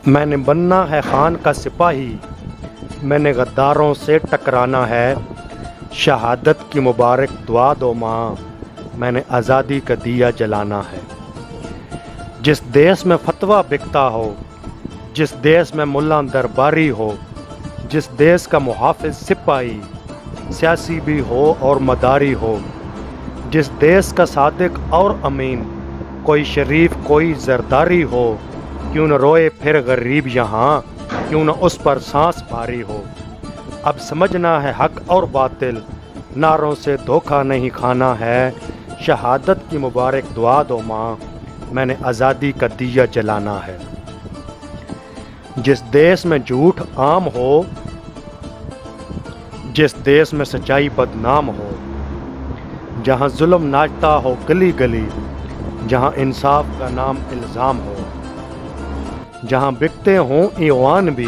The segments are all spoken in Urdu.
میں نے بننا ہے خان کا سپاہی، میں نے غداروں سے ٹکرانا ہے، شہادت کی مبارک دعا دو ماں، میں نے آزادی کا دیا جلانا ہے۔ جس دیس میں فتویٰ بکتا ہو، جس دیس میں ملا درباری ہو، جس دیس کا محافظ سپاہی سیاسی بھی ہو اور مداری ہو، جس دیس کا صادق اور امین کوئی شریف کوئی زرداری ہو، کیوں نہ روئے پھر غریب یہاں، کیوں نہ اس پر سانس بھاری ہو۔ اب سمجھنا ہے حق اور باطل، نعروں سے دھوکہ نہیں کھانا ہے، شہادت کی مبارک دعا دو ماں، میں نے آزادی کا دیا جلانا ہے۔ جس دیس میں جھوٹ عام ہو، جس دیس میں سچائی بدنام ہو، جہاں ظلم ناچتا ہو گلی گلی، جہاں انصاف کا نام الزام ہو، جہاں بکتے ہوں ایوان بھی،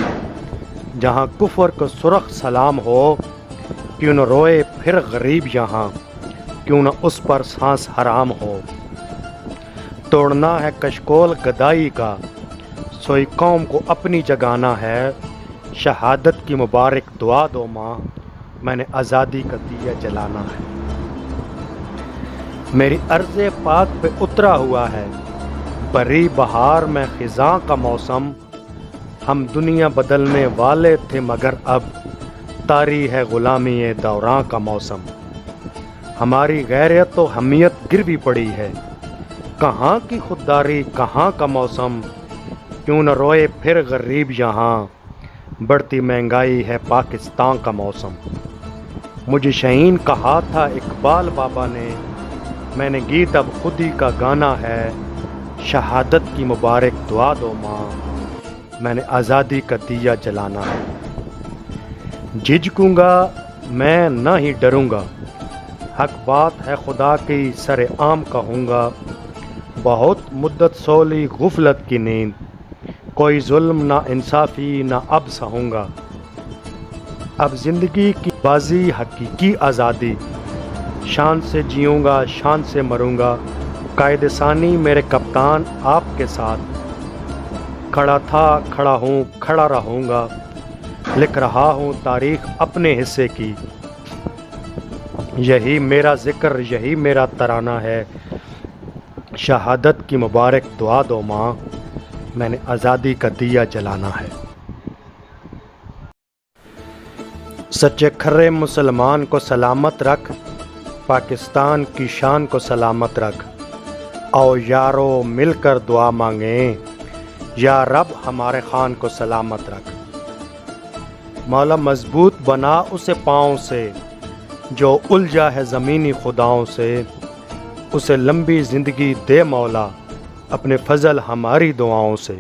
جہاں کفر کو سرخ سلام ہو، کیوں نہ روئے پھر غریب یہاں، کیوں نہ اس پر سانس حرام ہو۔ توڑنا ہے کشکول گدائی کا، سوئی قوم کو اپنی جگانا ہے، شہادت کی مبارک دعا دو ماں، میں نے آزادی کا دیا جلانا ہے۔ میری عرض پاک پہ اترا ہوا ہے بری بہار میں خزاں کا موسم، ہم دنیا بدلنے والے تھے مگر اب طاری ہے غلامی دوراں کا موسم۔ ہماری غیرت و حمیت گروی پڑی ہے، کہاں کی خودداری کہاں کا موسم، کیوں نہ روئے پھر غریب یہاں، بڑھتی مہنگائی ہے پاکستان کا موسم۔ مجھے شہین کہا تھا اقبال بابا نے، میں نے گیت اب خودی کا گانا ہے، شہادت کی مبارک دعا دو ماں، میں نے آزادی کا دیا جلانا ہے۔ جھجکوں گا میں نہ ہی ڈروں گا، حق بات ہے خدا کی سر عام کہوں گا، بہت مدت سولی غفلت کی نیند، کوئی ظلم نہ انصافی نہ اب سہوں گا، اب زندگی کی بازی حقیقی آزادی، شان سے جیوں گا شان سے مروں گا، قائد ثانی میرے کپتان آپ کے ساتھ، کھڑا تھا کھڑا ہوں کھڑا رہوں گا، لکھ رہا ہوں تاریخ اپنے حصے کی، یہی میرا ذکر یہی میرا ترانہ ہے، شہادت کی مبارک دعا دو ماں، میں نے آزادی کا دیا جلانا ہے۔ سچے کھرے مسلمان کو سلامت رکھ، پاکستان کی شان کو سلامت رکھ، آؤ یارو مل کر دعا مانگیں، یا رب ہمارے خان کو سلامت رکھ۔ مولا مضبوط بنا اسے پاؤں سے، جو الجھا ہے زمینی خداؤں سے، اسے لمبی زندگی دے مولا، اپنے فضل ہماری دعاؤں سے۔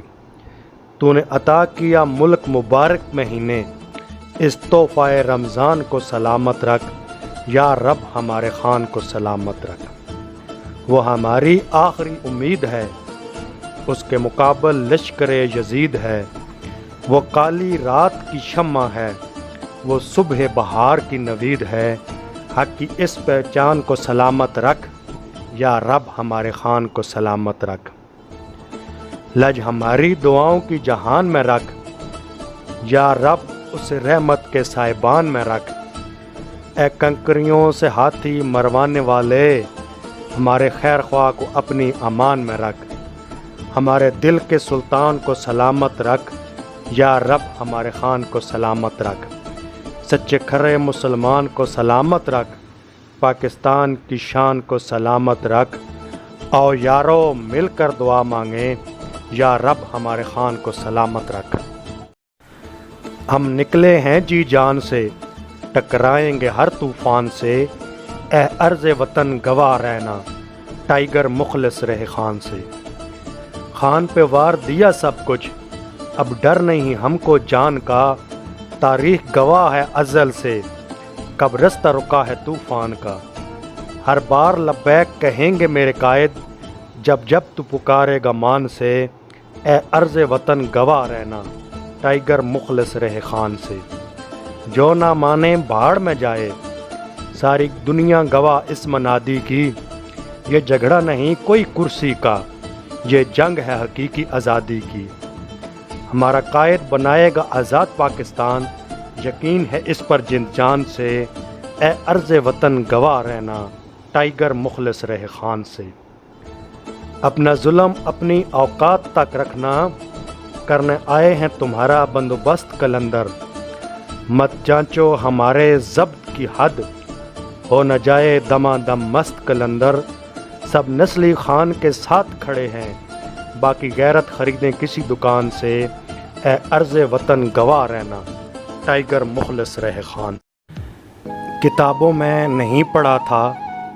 تو نے عطا کیا ملک مبارک مہینے، اس تحفہ رمضان کو سلامت رکھ، یا رب ہمارے خان کو سلامت رکھ۔ وہ ہماری آخری امید ہے، اس کے مقابل لشکر یزید ہے، وہ کالی رات کی شمع ہے، وہ صبح بہار کی نوید ہے، حق کی اس پہچان کو سلامت رکھ، یا رب ہمارے خان کو سلامت رکھ۔ لج ہماری دعاؤں کی جہان میں رکھ، یا رب اسے رحمت کے سائبان میں رکھ۔ اے کنکریوں سے ہاتھی مروانے والے، ہمارے خیر خواہ کو اپنی امان میں رکھ، ہمارے دل کے سلطان کو سلامت رکھ، یا رب ہمارے خان کو سلامت رکھ۔ سچے کھرے مسلمان کو سلامت رکھ، پاکستان کی شان کو سلامت رکھ، آؤ یارو مل کر دعا مانگیں، یا رب ہمارے خان کو سلامت رکھ۔ ہم نکلے ہیں جی جان سے، ٹکرائیں گے ہر طوفان سے، اے ارض وطن گواہ رہنا، ٹائیگر مخلص رہے خان سے۔ خان پہ وار دیا سب کچھ، اب ڈر نہیں ہم کو جان کا، تاریخ گواہ ہے ازل سے، کب رستہ رکا ہے طوفان کا۔ ہر بار لبیک کہیں گے میرے قائد، جب جب تو پکارے گا مان سے، اے ارض وطن گواہ رہنا، ٹائیگر مخلص رہے خان سے۔ جو نہ مانے بھاڑ میں جائے، ساری دنیا گواہ اس منادی کی، یہ جھگڑا نہیں کوئی کرسی کا، یہ جنگ ہے حقیقی آزادی کی۔ ہمارا قائد بنائے گا آزاد پاکستان، یقین ہے اس پر جند جان سے، اے عرض وطن گواہ رہنا ٹائیگر مخلص رہے خان سے۔ اپنا ظلم اپنی اوقات تک رکھنا، کرنے آئے ہیں تمہارا بندوبست قلندر، مت جانچو ہمارے ضبط کی حد، ہو نہ جائے دما دم مست قلندر، سب نسلی خان کے ساتھ کھڑے ہیں، باقی غیرت خریدیں کسی دکان سے، اے عرض وطن گواہ رہنا ٹائیگر مخلص رہے خان۔ کتابوں میں نہیں پڑھا تھا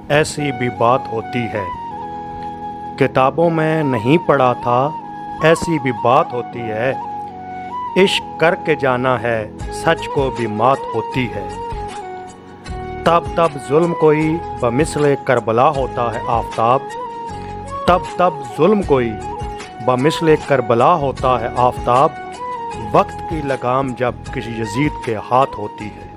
ایسی بھی بات ہوتی ہے، کتابوں میں نہیں پڑھا تھا ایسی بھی بات ہوتی ہے، عشق کر کے جانا ہے سچ کو بھی مات ہوتی ہے، تب تب ظلم کوئی بمثل کربلا ہوتا ہے آفتاب، تب تب ظلم کوئی بمثل کربلا ہوتا ہے آفتاب، وقت کی لگام جب کسی یزید کے ہاتھ ہوتی ہے۔